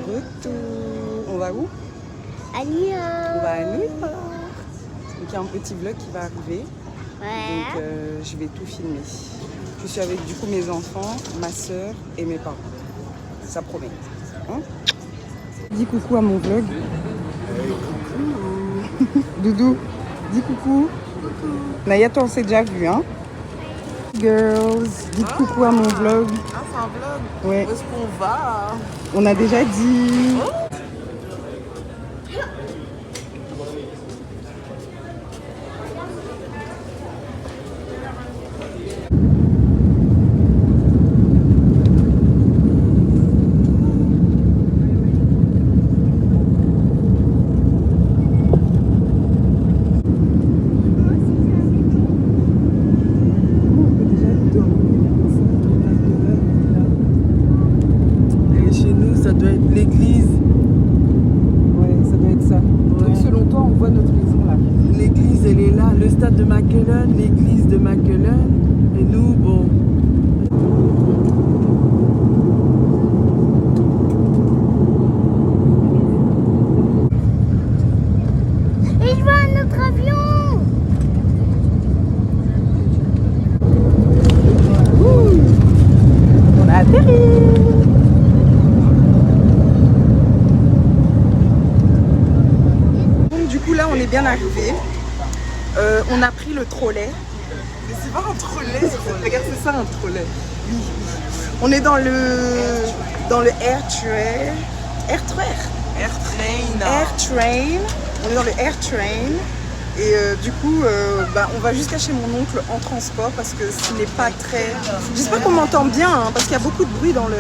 retour. On va où? À New York. On va à New York. Donc il y a un petit vlog qui va arriver. Ouais. Donc je vais tout filmer. Je suis avec du coup mes enfants, ma soeur et mes parents. Ça promet. Hein? Dis coucou à mon vlog. Coucou. Doudou, dis coucou. Coucou. Naya, toi on s'est déjà vu, hein? Girls, dites coucou à mon vlog. Ah, c'est un vlog? Ouais. Où est-ce qu'on va? On a déjà dit. Oh. L'église. Ouais, ça doit être ça. Ouais. Donc selon toi, on voit notre maison là. L'église, elle est là. Le stade de McKellen, l'église de McKellen. Et nous, bon. Et je vois un autre avion. Ouh, on a atterri. Donc du coup là, on est bien arrivé. On a pris le trolley. Mais c'est pas un trolley. Regarde, c'est ça un trolley. Oui. On est dans le Air Train. Air Train. Air train. Air Train. On est dans le Air Train. Et du coup, on va jusqu'à chez mon oncle en transport parce que ce n'est pas très... J'espère qu'on m'entend bien hein, parce qu'il y a beaucoup de bruit dans le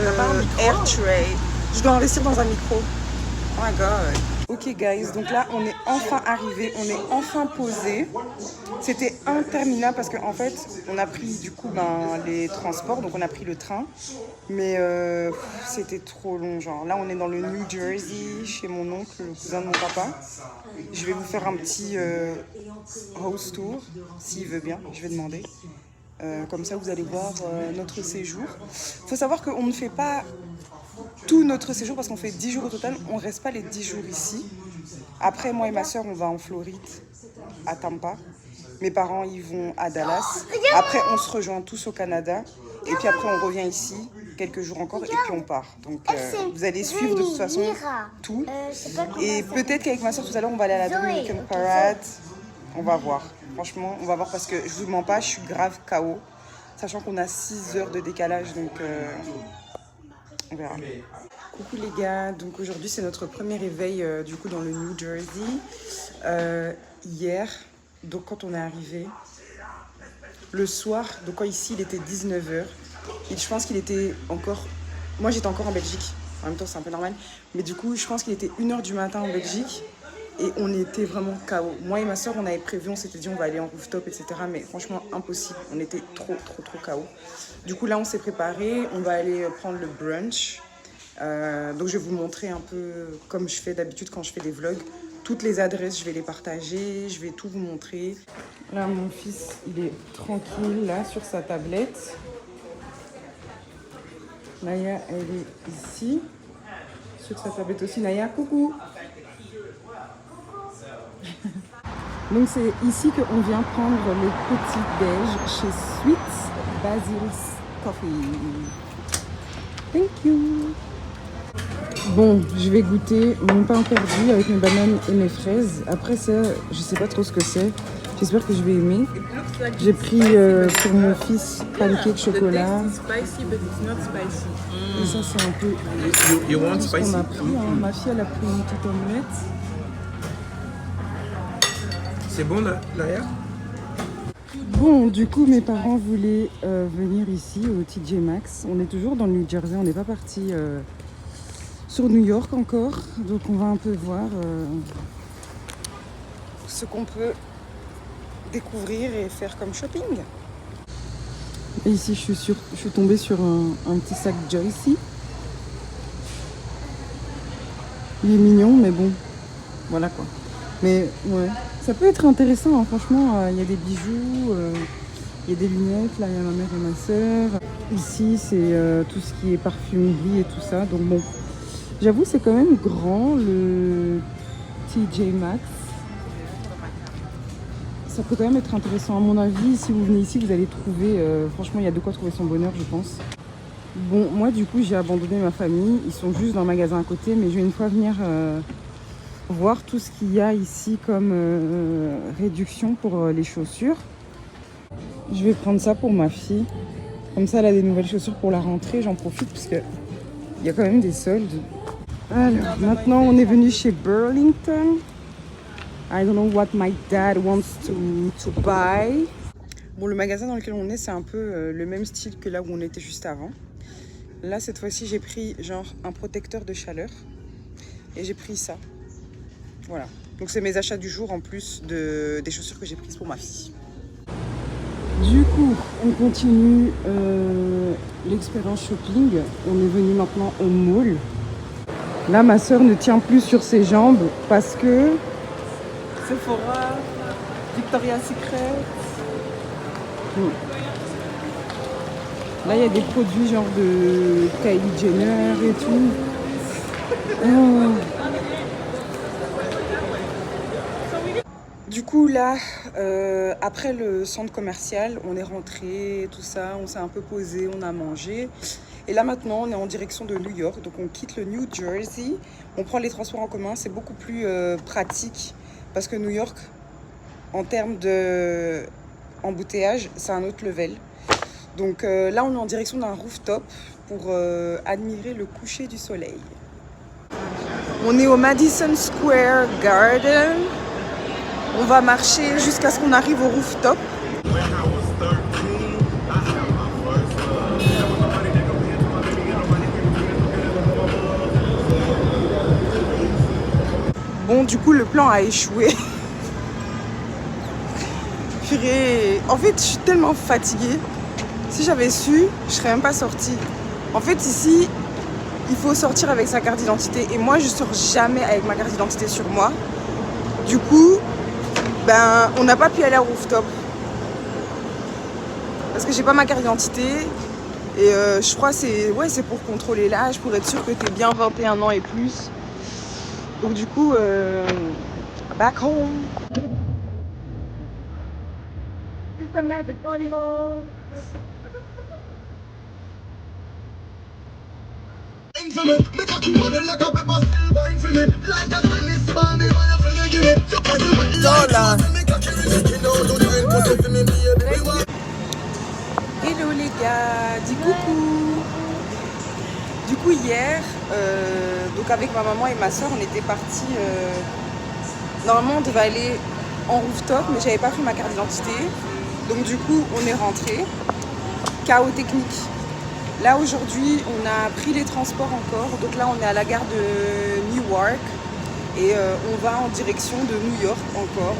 Air Train. Je dois investir dans un micro. Oh my god. Ok guys, donc là on est enfin arrivé, on est enfin posé. C'était interminable parce qu'en fait on a pris du coup les transports, donc on a pris le train. Mais c'était trop long, genre là on est dans le New Jersey chez mon oncle, le cousin de mon papa. Je vais vous faire un petit house tour, s'il veut bien, je vais demander. Comme ça vous allez voir notre séjour. Il faut savoir qu'on ne fait pas tout notre séjour parce qu'on fait 10 jours au total, on reste pas les 10 jours ici. Après moi et ma soeur on va en Floride, à Tampa. Mes parents ils vont à Dallas. Après on se rejoint tous au Canada. Et puis après on revient ici, quelques jours encore et puis on part. Donc vous allez suivre de toute façon tout. Et peut-être qu'avec ma soeur tout à l'heure on va aller à la Dominican Parade. On va voir, franchement on va voir parce que je vous mens pas, je suis grave KO. Sachant qu'on a 6 heures de décalage donc... on verra. Coucou les gars, donc aujourd'hui c'est notre premier réveil du coup dans le New Jersey. Hier, donc quand on est arrivé, le soir, donc quand ici il était 19h, et je pense qu'il était encore, moi j'étais encore en Belgique, en même temps c'est un peu normal, mais du coup je pense qu'il était 1h du matin en Belgique, et on était vraiment KO. Moi et ma soeur on avait prévu, on s'était dit on va aller en rooftop etc, mais franchement impossible, on était trop KO. Du coup là on s'est préparé, on va aller prendre le brunch. Donc je vais vous montrer un peu comme je fais d'habitude quand je fais des vlogs. Toutes les adresses je vais les partager, je vais tout vous montrer. Là mon fils il est tranquille là sur sa tablette. Naya elle est ici sur sa tablette aussi. Naya coucou. Donc c'est ici qu'on vient prendre le petit déj chez Sweet Basil's Coffee. Thank you. Bon, je vais goûter mon pain perdu avec mes bananes et mes fraises. Après ça, je sais pas trop ce que c'est. J'espère que je vais aimer. J'ai pris pour mon fils pancake chocolat. Et ça c'est un peu ce qu'on a pris. Hein. Ma fille elle a pris une petite omelette. C'est bon là, l'arrière? Bon, du coup, mes parents voulaient venir ici au TJ Maxx. On est toujours dans le New Jersey, on n'est pas parti sur New York encore. Donc, on va un peu voir ce qu'on peut découvrir et faire comme shopping. Et ici, je suis tombée sur un petit sac Joycey. Il est mignon, mais bon, voilà quoi. Mais ouais, ça peut être intéressant, hein. Franchement, il y a des bijoux, il y a des lunettes, là il y a ma mère et ma soeur. Ici c'est tout ce qui est parfumerie et tout ça, donc bon, J'avoue, c'est quand même grand, le TJ Maxx. Ça peut quand même être intéressant. À mon avis, si vous venez ici, vous allez trouver... franchement, il y a de quoi trouver son bonheur, je pense. Bon, moi, du coup, j'ai abandonné ma famille. Ils sont juste dans le magasin à côté. Mais je vais une fois venir voir tout ce qu'il y a ici comme réduction pour les chaussures. Je vais prendre ça pour ma fille. Comme ça, elle a des nouvelles chaussures pour la rentrée. J'en profite parce qu'il y a quand même des soldes. Alors, maintenant, on est venu chez Burlington. I don't know what my dad wants to buy. Bon, le magasin dans lequel on est, c'est un peu le même style que là où on était juste avant. Là, cette fois-ci, j'ai pris genre un protecteur de chaleur. Et j'ai pris ça. Voilà. Donc, c'est mes achats du jour en plus des chaussures que j'ai prises pour ma fille. Du coup, on continue l'expérience shopping. On est venu maintenant au mall. Là, ma soeur ne tient plus sur ses jambes parce que Sephora, Victoria's Secret. Là, il y a des produits genre de Kylie Jenner et tout. Oh. Du coup, là, après le centre commercial, on est rentré, tout ça, on s'est un peu posé, on a mangé. Et là, maintenant, on est en direction de New York. Donc, on quitte le New Jersey. On prend les transports en commun. C'est beaucoup plus pratique parce que New York, en termes d'embouteillage, c'est un autre level. Donc, là, on est en direction d'un rooftop pour admirer le coucher du soleil. On est au Madison Square Garden. On va marcher jusqu'à ce qu'on arrive au rooftop. Bon, du coup, le plan a échoué. Purée. En fait, je suis tellement fatiguée. Si j'avais su, je serais même pas sortie. En fait, ici, il faut sortir avec sa carte d'identité. Et moi, je sors jamais avec ma carte d'identité sur moi. Du coup, ben, on n'a pas pu aller au rooftop. Parce que j'ai pas ma carte d'identité. Et je crois que c'est pour contrôler l'âge, pour être sûr que tu es bien 21 ans et plus. Donc du coup, back home. Lola. Hello les gars, dis coucou. Du coup hier, donc avec ma maman et ma soeur, on était partis. Normalement on devait aller en rooftop, mais j'avais pas pris ma carte d'identité. Donc du coup on est rentré. Chaos technique. Là aujourd'hui on a pris les transports encore. Donc là on est à la gare de Newark. Et on va en direction de New York encore.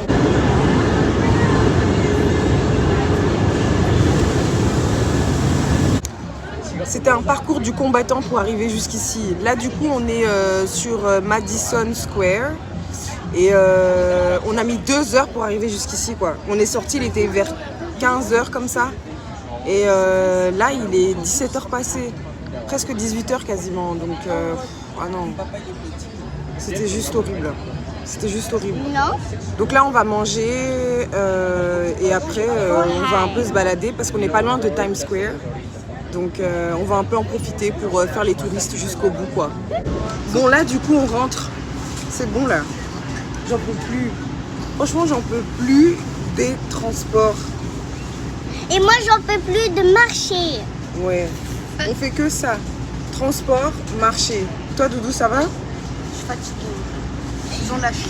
C'était un parcours du combattant pour arriver jusqu'ici. Là du coup on est sur Madison Square. Et on a mis 2 heures pour arriver jusqu'ici quoi. On est sorti, il était vers 15 heures comme ça. Et là il est 17 heures passées. Presque 18 heures quasiment. Donc ah non. C'était juste horrible. C'était juste horrible. Non. Donc là, on va manger et après, on va un peu se balader parce qu'on n'est pas loin de Times Square. Donc, on va un peu en profiter pour faire les touristes jusqu'au bout, quoi. Bon, là, du coup, on rentre. C'est bon, là. J'en peux plus. Franchement, j'en peux plus des transports. Et moi, j'en peux plus de marcher. Ouais. On fait que ça. Transport, marcher. Toi, Doudou, ça va ? Je suis fatiguée. Ils ont lâché.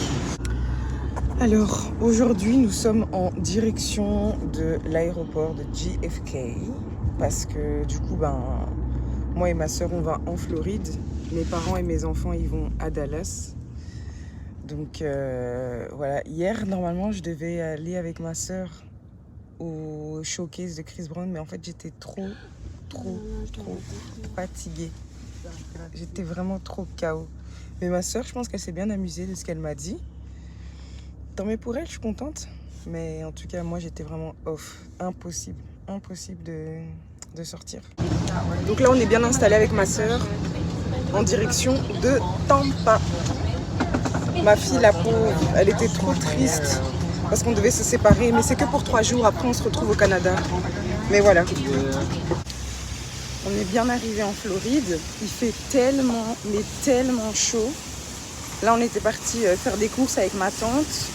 Alors, aujourd'hui, nous sommes en direction de l'aéroport de JFK parce que du coup, moi et ma soeur, on va en Floride. Mes parents et mes enfants, ils vont à Dallas. Donc, voilà. Hier, normalement, je devais aller avec ma soeur au showcase de Chris Brown, mais en fait, j'étais trop fatiguée. J'étais vraiment trop KO. Mais ma soeur, je pense qu'elle s'est bien amusée de ce qu'elle m'a dit. Tant mieux pour elle, je suis contente. Mais en tout cas, moi, j'étais vraiment off. Impossible de sortir. Donc là, on est bien installé avec ma soeur. en direction de Tampa. Ma fille, la pauvre, elle était trop triste parce qu'on devait se séparer, mais c'est que pour 3 jours, après on se retrouve au Canada. Mais voilà. On est bien arrivé en Floride, il fait tellement, mais tellement chaud. Là on était parti faire des courses avec ma tante.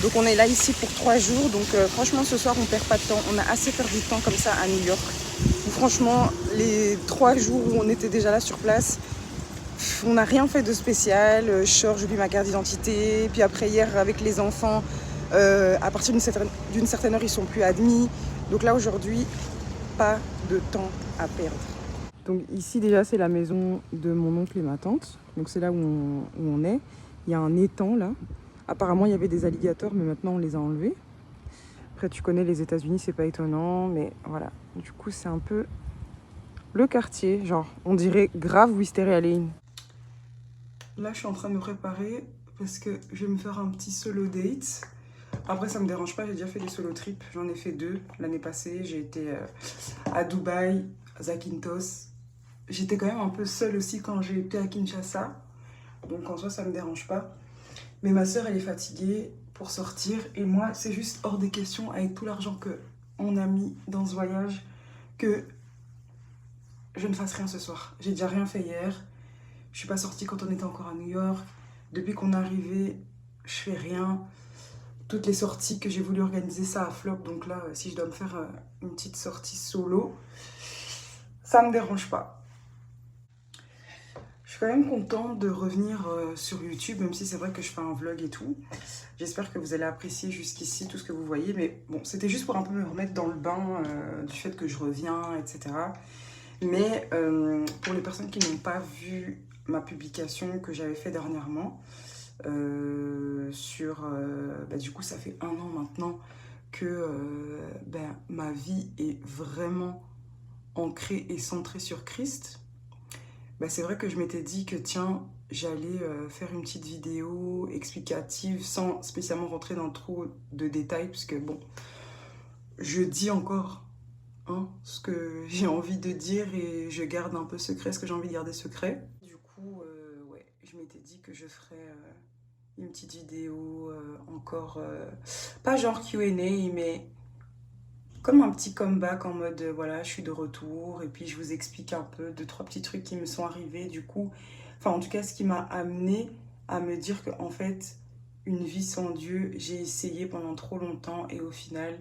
Donc on est là ici pour 3 jours, donc franchement ce soir on perd pas de temps, on a assez perdu de temps comme ça à New York. Franchement les 3 jours où on était déjà là sur place, on n'a rien fait de spécial. J'oublie ma carte d'identité, puis après hier avec les enfants, à partir d'une certaine heure ils sont plus admis. Donc là aujourd'hui, pas de temps à perdre. Donc ici déjà c'est la maison de mon oncle et ma tante, donc c'est là où on est. Il y a un étang là. Apparemment, il y avait des alligators, mais maintenant, on les a enlevés. Après, tu connais les États-Unis, c'est pas étonnant, mais voilà. Du coup, c'est un peu le quartier, genre, on dirait grave Wisteria Lane. Là, je suis en train de me préparer parce que je vais me faire un petit solo date. Après, ça me dérange pas, j'ai déjà fait des solo trips. J'en ai fait 2 l'année passée. J'ai été à Dubaï, à Zakynthos. J'étais quand même un peu seule aussi quand j'ai été à Kinshasa. Donc, en soi, ça me dérange pas. Mais ma soeur, elle est fatiguée pour sortir. Et moi, c'est juste hors des questions, avec tout l'argent qu'on a mis dans ce voyage, que je ne fasse rien ce soir. J'ai déjà rien fait hier. Je suis pas sortie quand on était encore à New York. Depuis qu'on est arrivé, je fais rien. Toutes les sorties que j'ai voulu organiser, ça a flop. Donc là, si je dois me faire une petite sortie solo, ça me dérange pas. Je suis quand même contente de revenir sur YouTube, même si c'est vrai que je fais un vlog et tout. J'espère que vous allez apprécier jusqu'ici tout ce que vous voyez. Mais bon, c'était juste pour un peu me remettre dans le bain du fait que je reviens, etc. Mais pour les personnes qui n'ont pas vu ma publication que j'avais fait dernièrement, du coup, ça fait 1 an maintenant que ma vie est vraiment ancrée et centrée sur Christ. C'est vrai que je m'étais dit que tiens, j'allais faire une petite vidéo explicative sans spécialement rentrer dans trop de détails, parce que bon, je dis encore ce que j'ai envie de dire et je garde un peu secret ce que j'ai envie de garder secret. Du coup, ouais, je m'étais dit que je ferais une petite vidéo encore, pas genre Q&A, mais comme un petit comeback en mode voilà, je suis de retour et puis je vous explique un peu 2-3 petits trucs qui me sont arrivés du coup. Enfin en tout cas ce qui m'a amené à me dire que en fait une vie sans Dieu, j'ai essayé pendant trop longtemps et au final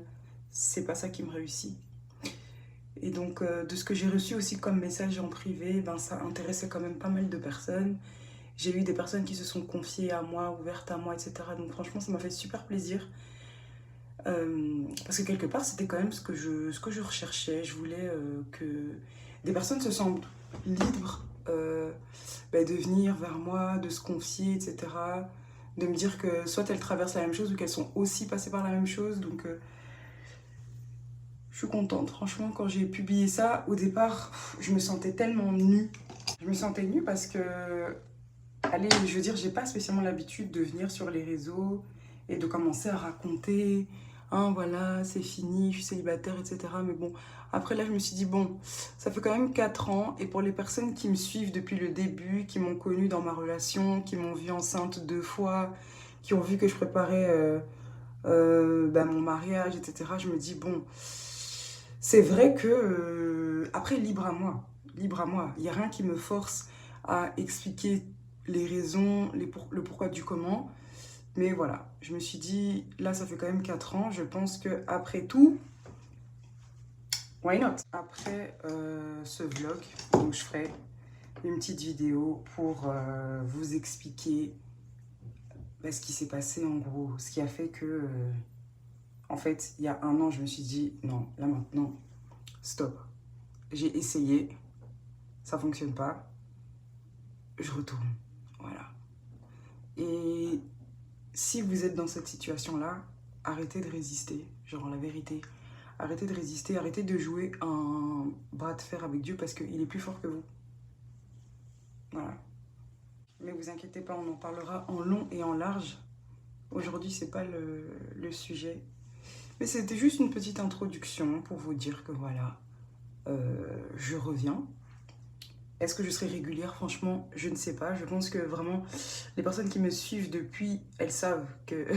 c'est pas ça qui me réussit. Et donc de ce que j'ai reçu aussi comme message en privé, ça intéressait quand même pas mal de personnes. J'ai eu des personnes qui se sont confiées à moi, ouvertes à moi, etc. Donc franchement ça m'a fait super plaisir. Parce que quelque part c'était quand même ce que je recherchais. Je voulais que des personnes se sentent libres de venir vers moi, de se confier, etc. De me dire que soit elles traversent la même chose ou qu'elles sont aussi passées par la même chose. Donc je suis contente. Franchement, quand j'ai publié ça, au départ, je me sentais tellement nue. Je me sentais nue parce que, allez, je veux dire, j'ai pas spécialement l'habitude de venir sur les réseaux et de commencer à raconter... voilà, c'est fini, je suis célibataire, etc. Mais bon, après là, je me suis dit, bon, ça fait quand même 4 ans. Et pour les personnes qui me suivent depuis le début, qui m'ont connue dans ma relation, qui m'ont vue enceinte 2 fois, qui ont vu que je préparais mon mariage, etc. Je me dis, bon, c'est vrai que... après, libre à moi. Libre à moi. Il n'y a rien qui me force à expliquer les raisons, le pourquoi du comment. Mais voilà, je me suis dit, là ça fait quand même 4 ans, je pense qu'après tout, why not? Après ce vlog, donc je ferai une petite vidéo pour vous expliquer ce qui s'est passé en gros. Ce qui a fait que, en fait, il y a 1 an, je me suis dit, non, là maintenant, stop. J'ai essayé, ça fonctionne pas, je retourne, voilà. Et... si vous êtes dans cette situation-là, arrêtez de résister, genre la vérité. Arrêtez de résister, arrêtez de jouer un bras de fer avec Dieu parce qu'il est plus fort que vous. Voilà. Mais vous inquiétez pas, on en parlera en long et en large. Aujourd'hui, c'est pas le sujet. Mais c'était juste une petite introduction pour vous dire que voilà, je reviens. Est-ce que je serai régulière? Franchement, je ne sais pas. Je pense que vraiment, les personnes qui me suivent depuis, elles savent que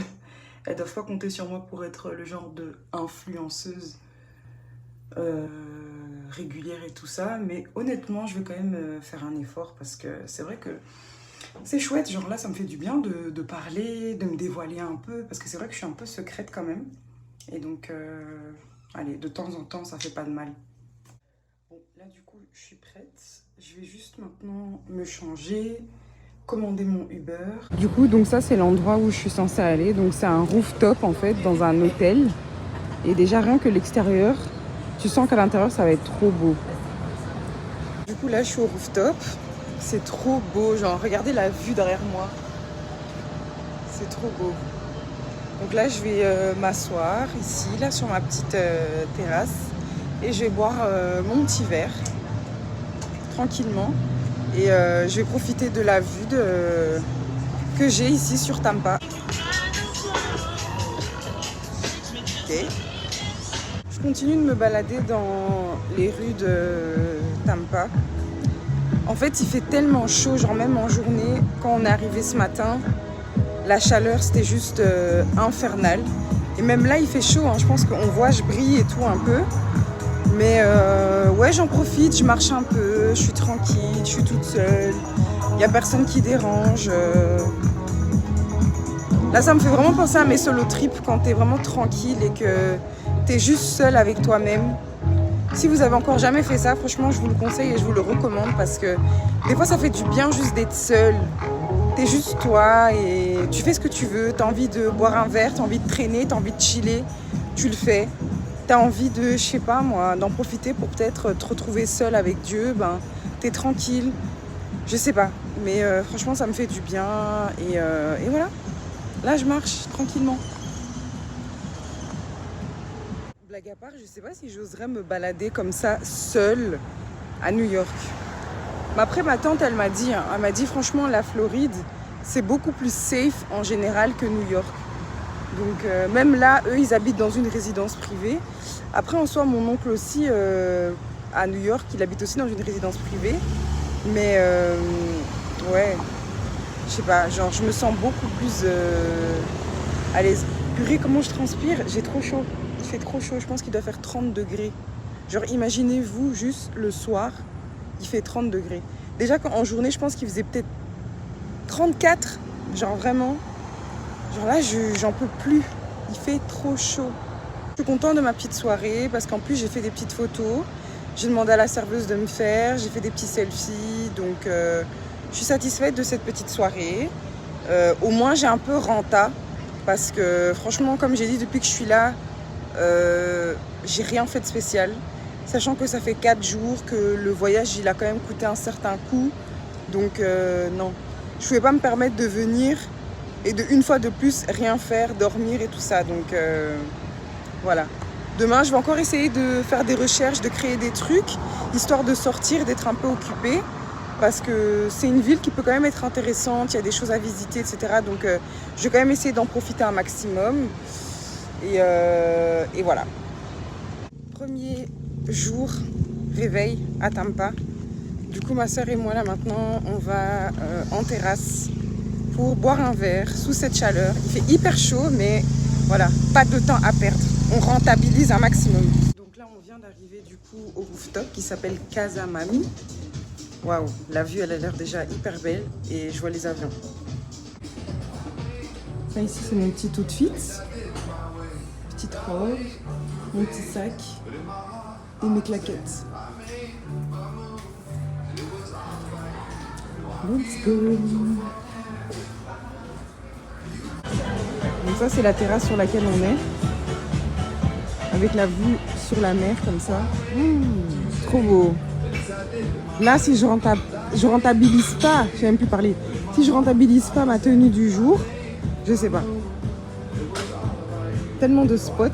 elles doivent pas compter sur moi pour être le genre de influenceuse régulière et tout ça. Mais honnêtement, je vais quand même faire un effort parce que c'est vrai que c'est chouette. Genre là, ça me fait du bien de parler, de me dévoiler un peu parce que c'est vrai que je suis un peu secrète quand même. Et donc, allez, de temps en temps, ça fait pas de mal. Bon, là, du coup, je suis prête. Je vais juste maintenant me changer, commander mon Uber. Du coup, donc ça, c'est l'endroit où je suis censée aller. Donc, c'est un rooftop, en fait, dans un hôtel. Et déjà, rien que l'extérieur, tu sens qu'à l'intérieur, ça va être trop beau. Du coup, là, je suis au rooftop. C'est trop beau. Genre, regardez la vue derrière moi. C'est trop beau. Donc là, je vais m'asseoir ici, là, sur ma petite terrasse. Et je vais boire mon petit verre, tranquillement. Et je vais profiter de la vue que j'ai ici sur Tampa. Ok. Je continue de me balader dans les rues de Tampa. En fait, il fait tellement chaud, genre même en journée, quand on est arrivé ce matin, la chaleur, c'était juste infernal. Et même là, il fait chaud, hein. Je pense qu'on voit, je brille et tout un peu. Mais ouais, j'en profite, je marche un peu, je suis tranquille, je suis toute seule. Il n'y a personne qui dérange. Là, ça me fait vraiment penser à mes solo trips quand t'es vraiment tranquille et que t'es juste seule avec toi-même. Si vous avez encore jamais fait ça, franchement, je vous le conseille et je vous le recommande parce que des fois, ça fait du bien juste d'être seule. T'es juste toi et tu fais ce que tu veux. T'as envie de boire un verre, t'as envie de traîner, t'as envie de chiller, tu le fais. T'as envie de, je sais pas moi, d'en profiter pour peut-être te retrouver seule avec Dieu, ben t'es tranquille, je sais pas. Mais franchement, ça me fait du bien et voilà. Là, je marche tranquillement. Blague à part, je sais pas si j'oserais me balader comme ça, seule, à New York. Mais après, ma tante, elle m'a dit franchement, la Floride, c'est beaucoup plus safe en général que New York. Donc même là, eux, ils habitent dans une résidence privée. Après, en soi, mon oncle aussi, à New York, il habite aussi dans une résidence privée. Mais ouais, je sais pas, genre je me sens beaucoup plus à l'aise. Purée, comment je transpire? J'ai trop chaud. Il fait trop chaud, je pense qu'il doit faire 30 degrés. Genre imaginez-vous juste le soir, il fait 30 degrés. Déjà qu'en journée, je pense qu'il faisait peut-être 34, genre vraiment. Genre là, j'en peux plus. Il fait trop chaud. Je suis contente de ma petite soirée parce qu'en plus, j'ai fait des petites photos. J'ai demandé à la serveuse de me faire. J'ai fait des petits selfies. Donc, je suis satisfaite de cette petite soirée. Au moins, j'ai un peu renta. Parce que franchement, comme j'ai dit, depuis que je suis là, j'ai rien fait de spécial. Sachant que ça fait 4 jours que le voyage, il a quand même coûté un certain coût. Donc, non. Je ne pouvais pas me permettre de venir et une fois de plus, rien faire, dormir et tout ça. Donc, voilà. Demain, je vais encore essayer de faire des recherches, de créer des trucs, histoire de sortir, d'être un peu occupée. Parce que c'est une ville qui peut quand même être intéressante, il y a des choses à visiter, etc. Donc, je vais quand même essayer d'en profiter un maximum. Et voilà. Premier jour, réveil à Tampa. Du coup, ma soeur et moi, là, maintenant, on va en terrasse pour boire un verre sous cette chaleur. Il fait hyper chaud, mais voilà, pas de temps à perdre. On rentabilise un maximum. Donc là, on vient d'arriver du coup au rooftop qui s'appelle Casa Mami. Waouh, la vue, elle a l'air déjà hyper belle et je vois les avions. Ça ici, c'est mon petit outfit. Petite robe, mon petit sac et mes claquettes. Let's go! Donc ça, c'est la terrasse sur laquelle on est. Avec la vue sur la mer, comme ça. Trop beau. Là, si je rentabilise pas, je sais même plus parler. Si je rentabilise pas ma tenue du jour, je sais pas. Tellement de spots.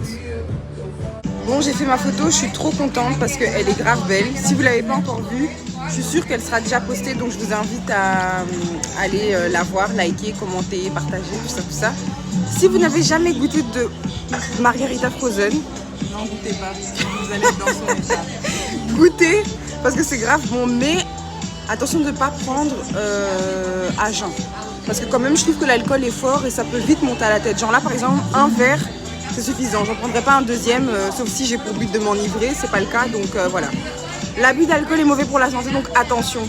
Bon, j'ai fait ma photo, je suis trop contente parce qu'elle est grave belle. Si vous l'avez pas encore vue, je suis sûre qu'elle sera déjà postée, donc je vous invite à aller la voir, liker, commenter, partager, tout ça. Si vous n'avez jamais goûté de margarita frozen, Non, goûtez pas, vous allez être dans son état. goûtez parce que c'est grave bon, mais attention de ne pas prendre à jeun. Parce que quand même, je trouve que l'alcool est fort et ça peut vite monter à la tête. Genre là, par exemple, un verre, c'est suffisant. J'en prendrai pas un deuxième, sauf si j'ai pour but de m'enivrer. C'est pas le cas, donc voilà. L'abus d'alcool est mauvais pour la santé, donc attention.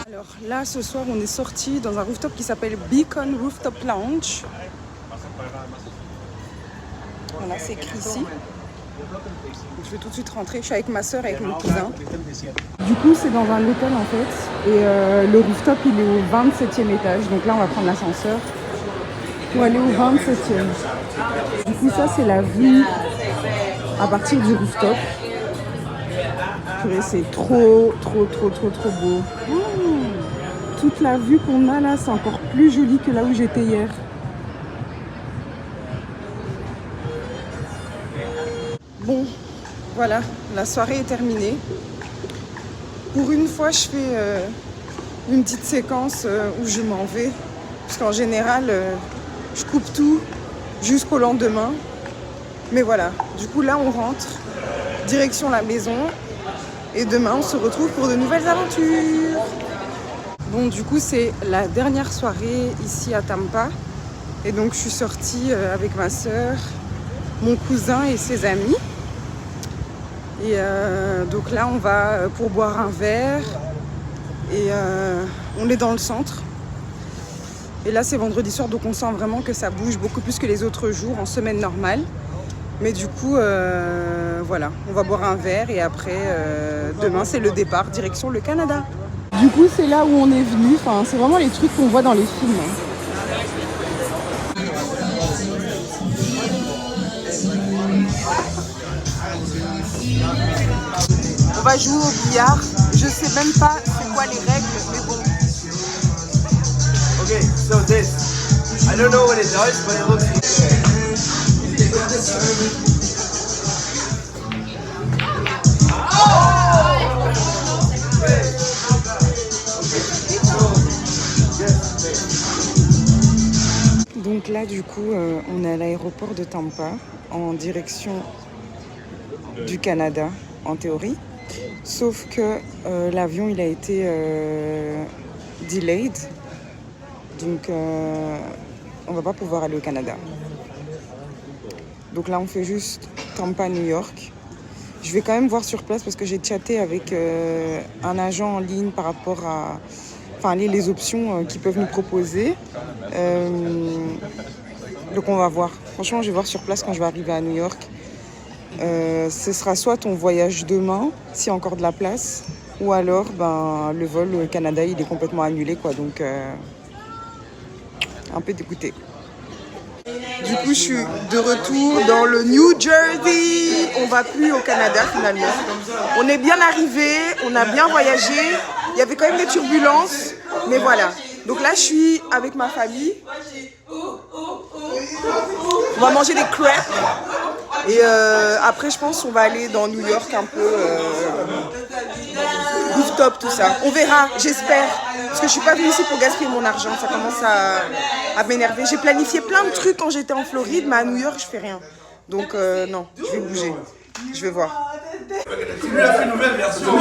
Alors là, ce soir, on est sorti dans un rooftop qui s'appelle Beacon Rooftop Lounge. Voilà, c'est écrit ici. Je vais tout de suite rentrer. Je suis avec ma soeur et avec mon cousin. Du coup, c'est dans un hôtel en fait. Et le rooftop, il est au 27e étage. Donc là, on va prendre l'ascenseur pour aller au 27e. Du coup, ça, c'est la vue à partir du rooftop. C'est trop beau. Toute la vue qu'on a là, c'est encore plus joli que là où j'étais hier. Bon, voilà, la soirée est terminée. Pour une fois, je fais une petite séquence où je m'en vais. Parce qu'en général, je coupe tout jusqu'au lendemain. Mais voilà, du coup là, on rentre, direction la maison. Et demain, on se retrouve pour de nouvelles aventures. Bon, du coup, c'est la dernière soirée ici à Tampa. Et donc, je suis sortie avec ma soeur, mon cousin et ses amis. Et donc là, on va pour boire un verre. Et on est dans le centre. Et là, c'est vendredi soir, donc on sent vraiment que ça bouge beaucoup plus que les autres jours en semaine normale. Mais du coup, voilà, on va boire un verre et après, demain, c'est le départ, direction le Canada. Du coup, c'est là où on est venu. Enfin, c'est vraiment les trucs qu'on voit dans les films. On va jouer au billard. Je sais même pas c'est quoi les règles, mais bon. Okay, so this, I don't know what it does, but it looks. Donc là, du coup, on est à l'aéroport de Tampa en direction du Canada, en théorie. Sauf que l'avion, il a été delayed. Donc, on va pas pouvoir aller au Canada. Donc là, on fait juste Tampa-New York. Je vais quand même voir sur place parce que j'ai chatté avec un agent en ligne par rapport à les options qu'ils peuvent nous proposer. Donc on va voir. Franchement, je vais voir sur place quand je vais arriver à New York. Ce sera soit ton voyage demain, s'il y a encore de la place, ou alors le vol au Canada, il est complètement annulé, quoi. Donc un peu dégoûtée. Du coup, je suis de retour dans le New Jersey. On va plus au Canada finalement. On est bien arrivé, on a bien voyagé. Il y avait quand même des turbulences, mais voilà. Donc là, je suis avec ma famille. On va manger des crêpes. Et après, je pense qu'on va aller dans New York un peu rooftop, tout ça. On verra, j'espère. Parce que je suis pas venue ici pour gaspiller mon argent. Ça commence à m'énerver. J'ai planifié plein de trucs quand j'étais en Floride, mais à New York, je fais rien. Donc non, je vais bouger. Je vais voir. C'est lui a fait une nouvelle version.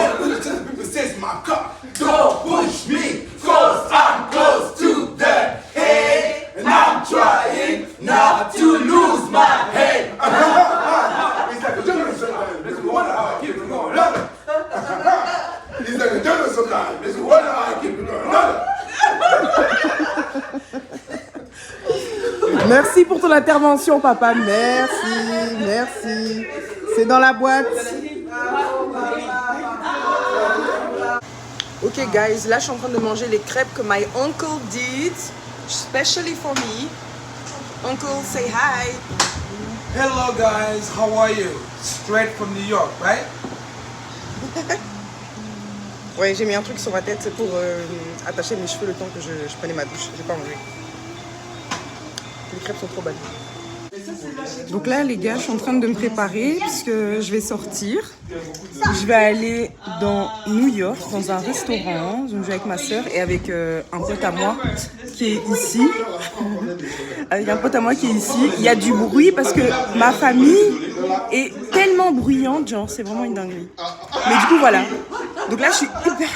This is my car. Don't push me, cause I'm close to the head. And I'm trying not to lose my head. He's like a gentleman sometimes. This is what I keep it going. He's like a gentleman sometimes. This is what I keep it going. Merci pour ton intervention, papa. Merci, merci. C'est dans la boîte. Ok, guys, là, je suis en train de manger les crêpes que my uncle did, especially for me. Uncle, say hi. Hello guys, how are you? Straight from New York, right? Ouais, j'ai mis un truc sur ma tête, c'est pour attacher mes cheveux le temps que je prenais ma douche. J'ai pas mangé. Les crêpes sont trop bonnes. Donc là, les gars, je suis en train de me préparer puisque je vais sortir. Je vais aller dans New York, dans un restaurant. Donc, je vais avec ma soeur et avec un pote à moi qui est ici. Avec un pote à moi qui est ici. Il y a du bruit parce que ma famille est tellement bruyante, genre, c'est vraiment une dinguerie. Mais du coup, voilà. Donc là, je suis hyper...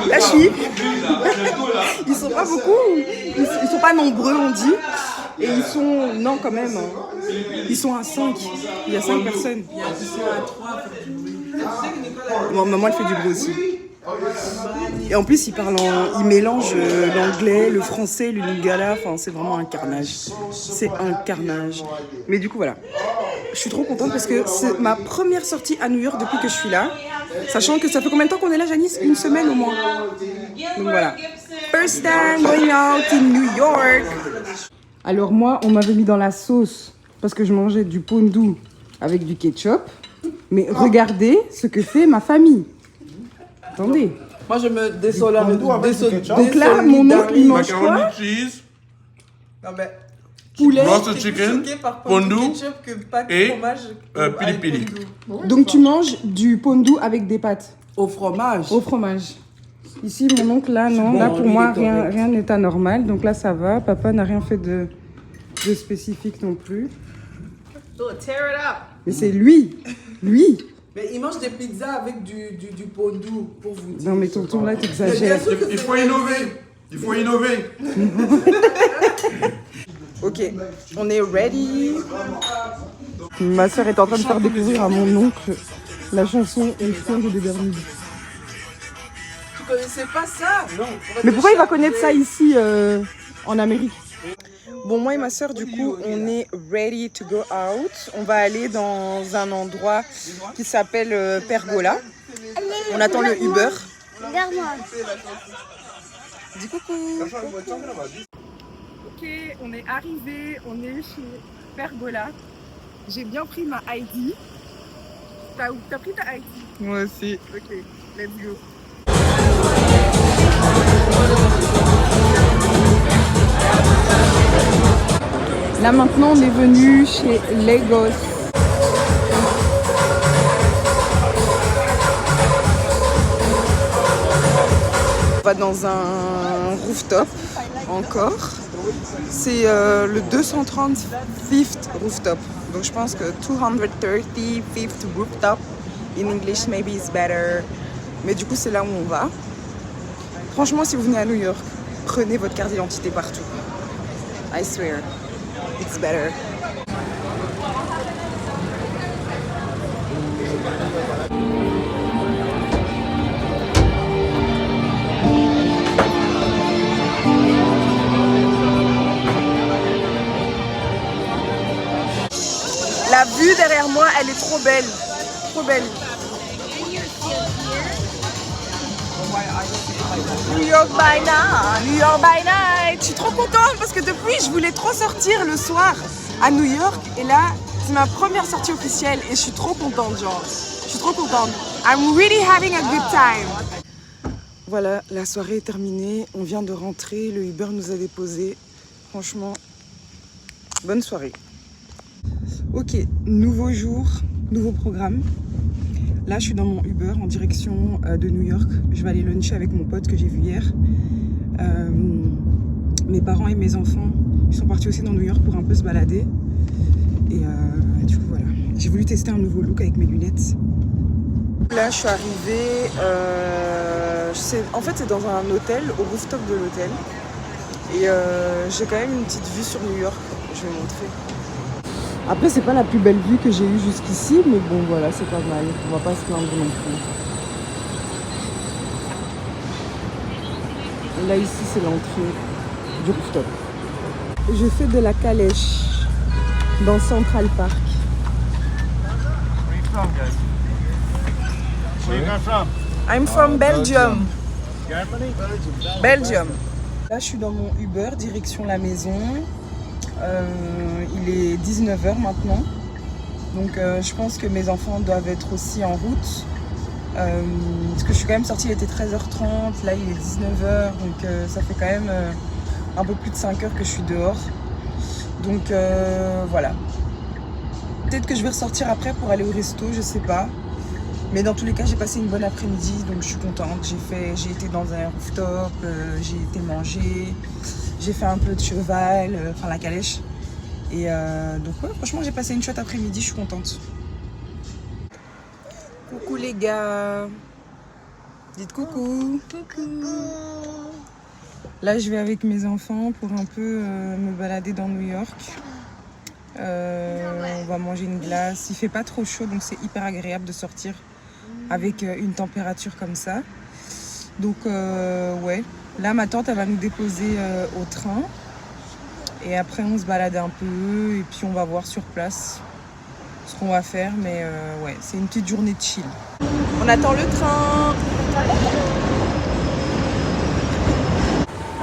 Là, je suis... Ils sont pas beaucoup, ils sont pas nombreux, on dit. Et ils sont... Non, quand même. Ils sont à 5. Il y a 5 personnes. Ils sont à 3. Bon, maman, elle fait du bruit aussi. Et en plus, ils mélangent l'anglais, le français, le lingala. Enfin, c'est vraiment un carnage. C'est un carnage. Mais du coup, voilà. Je suis trop contente parce que c'est ma première sortie à New York depuis que je suis là. Sachant que ça fait combien de temps qu'on est là, Janice? Une semaine au moins. Donc voilà. First time going out in New York. Alors moi, on m'avait mis dans la sauce parce que je mangeais du pondu avec du ketchup. Mais regardez ce que fait ma famille. Attendez. Moi, je me désolidarise. Donc là, mon oncle, il mange quoi? Macaroni cheese, Non, mais Poulet. roasted j'étais plus chicken, choquée par pondu ketchup que pâte et fromage. pili pili. Donc tu manges du pondu avec des pâtes Au fromage. au fromage. Ici, mon oncle, là, non. bon, Là, pour lui, moi, il est correct. rien n'est anormal. Donc là, ça va. Papa n'a rien fait de spécifique non plus. So, tear it up. Mais c'est lui. Lui. Mais il mange des pizzas avec du pondu, pour vous dire. Non, mais tonton, là, t'exagères. Il faut innover. Il faut innover. Ok, on est ready. Ma soeur est en train de faire découvrir à mon oncle la chanson « Les chiens de Bermudes ». Tu connaissais pas ça? Non. Mais pourquoi il va connaître ça ici, en Amérique? Bon, moi et ma soeur, du coup, on est ready to go out. On va aller dans un endroit qui s'appelle Pergola. On attend le Uber. Regarde-moi. Dis coucou. Ok, on est arrivé, on est chez Pergola. J'ai bien pris ma ID. T'as pris ta ID? Moi aussi. Ok, let's go. Là maintenant, on est venu chez Lagos. On va dans un rooftop encore. C'est le 235th rooftop. Donc je pense que 235th rooftop in English maybe is better. Mais du coup c'est là où on va. Franchement, si vous venez à New York, prenez votre carte d'identité partout. I swear, it's better. La vue derrière moi, elle est trop belle. Trop belle. New York by night, New York by night. Je suis trop contente parce que depuis, je voulais trop sortir le soir à New York. Et là, c'est ma première sortie officielle et je suis trop contente, genre. Je suis trop contente. I'm really having a good time. Voilà, la soirée est terminée. On vient de rentrer. Le Uber nous a déposés. Franchement, bonne soirée. Ok, nouveau jour, nouveau programme. Là, je suis dans mon Uber en direction de New York. Je vais aller luncher avec mon pote que j'ai vu hier. Mes parents et mes enfants, ils sont partis aussi dans New York pour un peu se balader. Et du coup, voilà. J'ai voulu tester un nouveau look avec mes lunettes. Là, je suis arrivée... en fait, c'est dans un hôtel, au rooftop de l'hôtel. Et j'ai quand même une petite vue sur New York. Je vais montrer. Après, c'est pas la plus belle vue que j'ai eue jusqu'ici, mais bon, voilà, c'est pas mal. On va pas se plaindre non plus. Là, ici, c'est l'entrée du rooftop. Je fais de la calèche dans Central Park. I'm from Belgium. Belgium. Là, je suis dans mon Uber, direction la maison. Il est 19h maintenant, donc je pense que mes enfants doivent être aussi en route, parce que je suis quand même sortie, il était 13h30, là il est 19h, donc ça fait quand même un peu plus de 5 heures que je suis dehors. Donc voilà. Peut-être que je vais ressortir après pour aller au resto, je sais pas. Mais dans tous les cas, j'ai passé une bonne après-midi, donc je suis contente. J'ai été dans un rooftop, j'ai été manger, j'ai fait un peu de cheval, enfin la calèche. Et donc ouais, franchement, j'ai passé une chouette après-midi, je suis contente. Coucou les gars. Dites coucou. Coucou. Là, je vais avec mes enfants pour un peu me balader dans New York. On va manger une glace. Il fait pas trop chaud, donc c'est hyper agréable de sortir avec une température comme ça. Donc ouais, là ma tante elle va nous déposer au train et après on se balade un peu et puis on va voir sur place ce qu'on va faire. Mais ouais, c'est une petite journée de chill. On attend le train.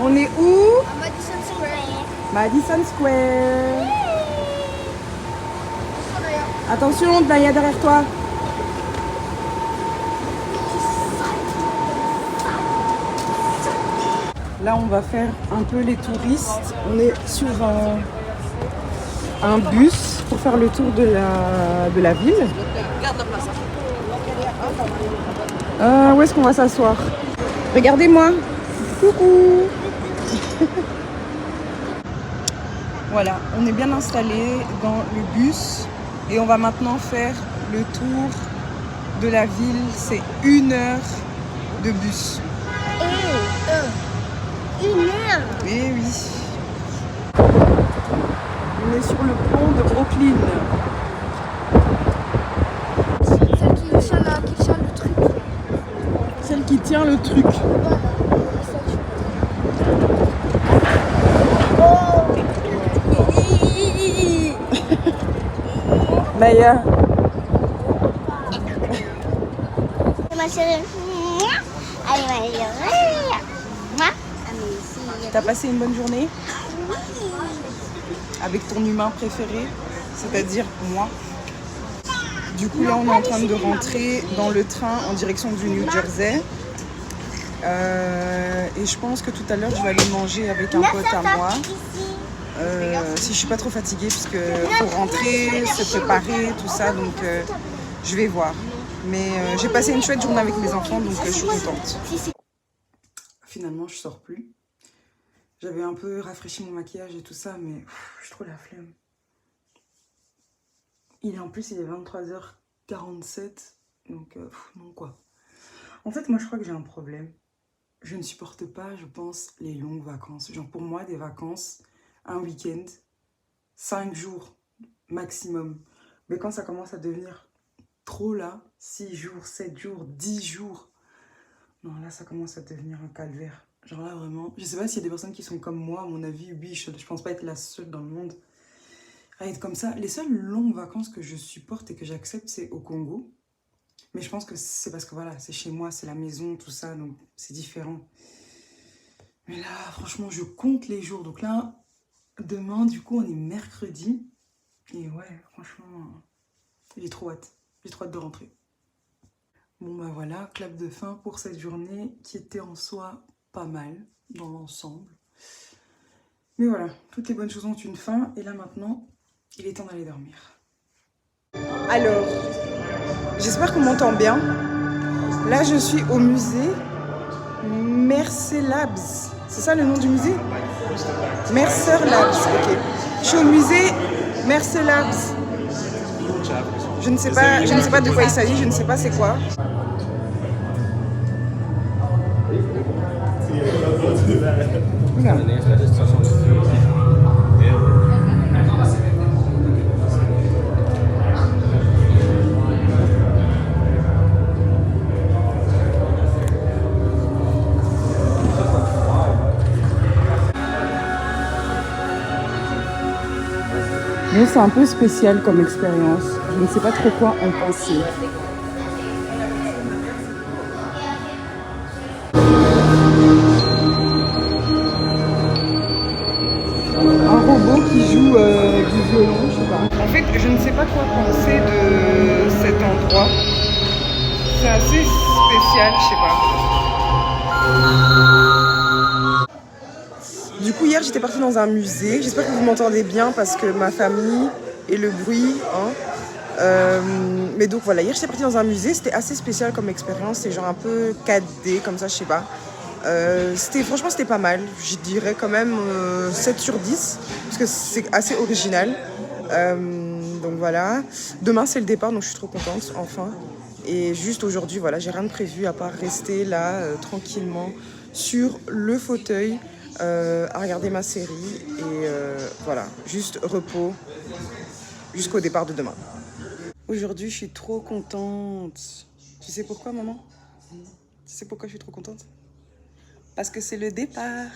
On est où? À Madison Square. Madison Square. Attention, Daya derrière toi. Là, on va faire un peu les touristes. On est sur un bus pour faire le tour de la ville. Où est-ce qu'on va s'asseoir? Regardez-moi. Coucou. Voilà, on est bien installé dans le bus et on va maintenant faire le tour de la ville. C'est 1 heure de bus. Et 1 heure. Eh oui. On est sur le pont de Brooklyn. Celle qui tient le truc. Celle qui tient le truc. Maya. Ma chérie. Allez, ma chérie. T'as passé une bonne journée? Avec ton humain préféré, c'est-à-dire moi. Du coup, là, on est en train de rentrer dans le train en direction du New Jersey. Et je pense que tout à l'heure, je vais aller manger avec un pote à moi. Si je suis pas trop fatiguée, puisque faut rentrer, se préparer, tout ça, donc je vais voir. Mais j'ai passé une chouette journée avec mes enfants, donc je suis contente. Finalement, je sors plus. J'avais un peu rafraîchi mon maquillage et tout ça, mais j'ai trop la flemme. En plus, il est 23h47, donc non quoi. En fait, moi, je crois que j'ai un problème. Je ne supporte pas, je pense, les longues vacances. Genre pour moi, des vacances, un week-end, 5 jours maximum. Mais quand ça commence à devenir trop là, 6 jours, 7 jours, 10 jours, non, là, ça commence à devenir un calvaire. Genre là, vraiment, je sais pas s'il y a des personnes qui sont comme moi, à mon avis, oui, je pense pas être la seule dans le monde à être comme ça. Les seules longues vacances que je supporte et que j'accepte, c'est au Congo. Mais je pense que c'est parce que voilà, c'est chez moi, c'est la maison, tout ça, donc c'est différent. Mais là, franchement, je compte les jours. Donc là, demain, du coup, on est mercredi. Et ouais, franchement, j'ai trop hâte. J'ai trop hâte de rentrer. Bon bah voilà, clap de fin pour cette journée qui était en soi pas mal dans l'ensemble. Mais voilà, toutes les bonnes choses ont une fin. Et là maintenant, il est temps d'aller dormir. Alors, j'espère qu'on m'entend bien. Là, je suis au musée Mercer Labs. C'est ça le nom du musée? Mercer Labs, ok. Je suis au musée Mercer Labs. Je ne sais pas de quoi il s'agit, je ne sais pas c'est quoi. Oula. Mais c'est un peu spécial comme expérience. Je ne sais pas trop quoi en penser. Un robot qui joue du violon, je sais pas. En fait, je ne sais pas quoi penser de cet endroit. C'est assez spécial, je sais pas. Du coup, hier, j'étais partie dans un musée. J'espère que vous m'entendez bien parce que ma famille et le bruit. Mais donc voilà, hier, j'étais partie dans un musée. C'était assez spécial comme expérience. C'est genre un peu 4D, comme ça, je sais pas. Franchement, c'était pas mal. Je dirais quand même 7 sur 10 parce que c'est assez original. Donc voilà. Demain, c'est le départ, donc je suis trop contente, enfin. Et juste aujourd'hui, voilà, j'ai rien de prévu à part rester là tranquillement sur le fauteuil à regarder ma série et voilà, juste repos jusqu'au départ de demain. Aujourd'hui, je suis trop contente. Tu sais pourquoi, maman? Tu sais pourquoi je suis trop contente? Parce que c'est le départ.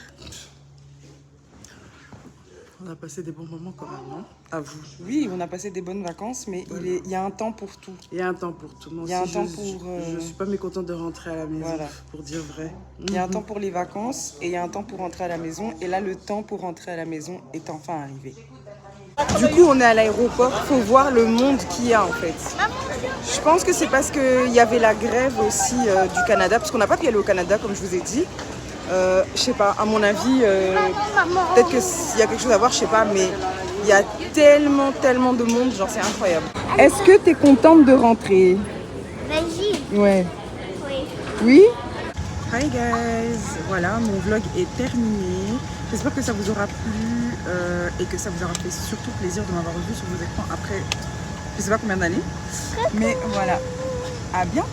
On a passé des bons moments quand même, non? À vous. Oui, on a passé des bonnes vacances, mais il y a un temps pour tout. Il y a un temps pour tout. Moi Il y a un aussi, temps pour... Je suis pas mécontente de rentrer à la maison, Voilà. pour dire vrai. Il y a un temps pour les vacances et il y a un temps pour rentrer à la maison. Et là, le temps pour rentrer à la maison est enfin arrivé. Du coup, on est à l'aéroport. Il faut voir le monde qu'il y a en fait. Je pense que c'est parce qu'il y avait la grève aussi du Canada. Parce qu'on n'a pas pu aller au Canada, comme je vous ai dit. Je sais pas, à mon avis, peut-être qu'il y a quelque chose à voir, je sais pas. Mais il y a tellement de monde. Genre, c'est incroyable. Est-ce que tu es contente de rentrer? Vas-y. Ouais. Oui. Oui? Hi guys, voilà, mon vlog est terminé. J'espère que ça vous aura plu et que ça vous aura fait surtout plaisir de m'avoir vu sur vos écrans après je sais pas combien d'années. Mais voilà, à bientôt.